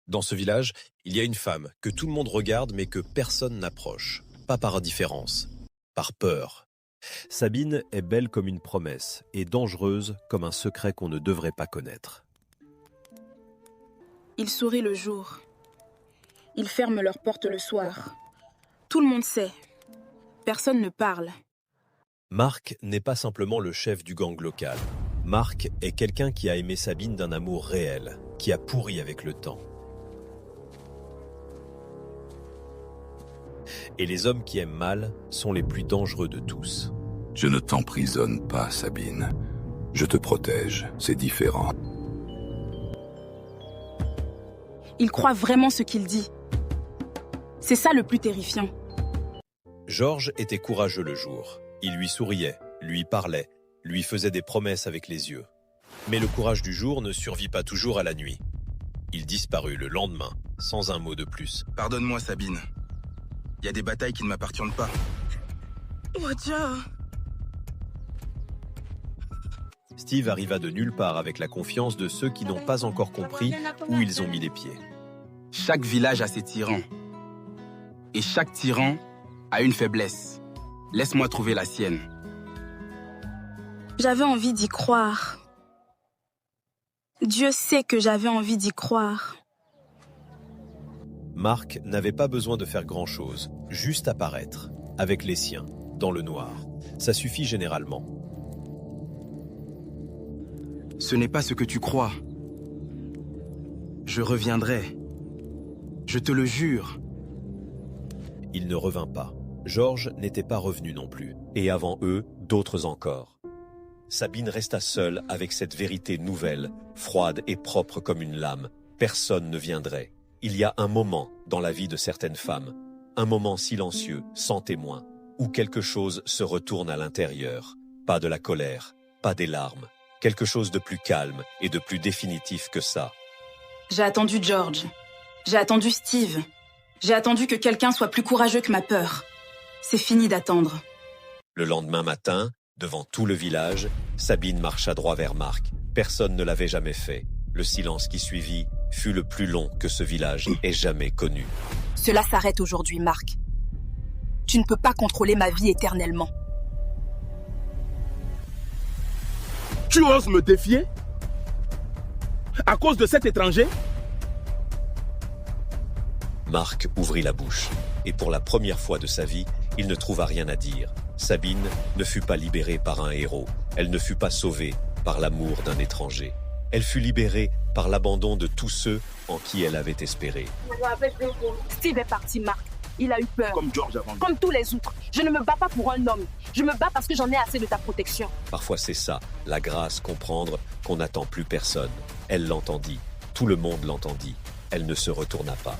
Dans ce village, il y a une femme que tout le monde regarde mais que personne n'approche. Pas par indifférence, par peur. Sabine est belle comme une promesse et dangereuse comme un secret qu'on ne devrait pas connaître. Ils sourient le jour. Ils ferment leurs portes le soir. Tout le monde sait. Personne ne parle. Marc n'est pas simplement le chef du gang local. Marc est quelqu'un qui a aimé Sabine d'un amour réel, qui a pourri avec le temps. Et les hommes qui aiment mal sont les plus dangereux de tous. Je ne t'emprisonne pas, Sabine. Je te protège, c'est différent. Il croit vraiment ce qu'il dit. C'est ça le plus terrifiant. Georges était courageux le jour. Il lui souriait, lui parlait, lui faisait des promesses avec les yeux. Mais le courage du jour ne survit pas toujours à la nuit. Il disparut le lendemain, sans un mot de plus. Pardonne-moi, Sabine. Il y a des batailles qui ne m'appartiennent pas. Roger. Steve arriva de nulle part avec la confiance de ceux qui n'ont pas encore compris où ils ont mis les pieds. Chaque village a ses tyrans. Et chaque tyran a une faiblesse. Laisse-moi trouver la sienne. J'avais envie d'y croire. Dieu sait que j'avais envie d'y croire. Marc n'avait pas besoin de faire grand-chose, juste apparaître, avec les siens, dans le noir. Ça suffit généralement. Ce n'est pas ce que tu crois. Je reviendrai. Je te le jure. Il ne revint pas. Georges n'était pas revenu non plus. Et avant eux, d'autres encore. Sabine resta seule avec cette vérité nouvelle, froide et propre comme une lame. Personne ne viendrait. Il y a un moment dans la vie de certaines femmes, un moment silencieux, sans témoin, où quelque chose se retourne à l'intérieur. Pas de la colère, pas des larmes. Quelque chose de plus calme et de plus définitif que ça. J'ai attendu George. J'ai attendu Steve. J'ai attendu que quelqu'un soit plus courageux que ma peur. C'est fini d'attendre. Le lendemain matin, devant tout le village, Sabine marcha droit vers Marc. Personne ne l'avait jamais fait. Le silence qui suivit fut le plus long que ce village ait jamais connu. Cela s'arrête aujourd'hui, Marc. Tu ne peux pas contrôler ma vie éternellement. Tu oses me défier? À cause de cet étranger? Marc ouvrit la bouche, et pour la première fois de sa vie, il ne trouva rien à dire. Sabine ne fut pas libérée par un héros. Elle ne fut pas sauvée par l'amour d'un étranger. Elle fut libérée par l'abandon de tous ceux en qui elle avait espéré. Steve est parti, Marc. Il a eu peur. Comme George avant. Comme tous les autres. Je ne me bats pas pour un homme. Je me bats parce que j'en ai assez de ta protection. Parfois c'est ça, la grâce, comprendre qu'on n'attend plus personne. Elle l'entendit, tout le monde l'entendit. Elle ne se retourna pas.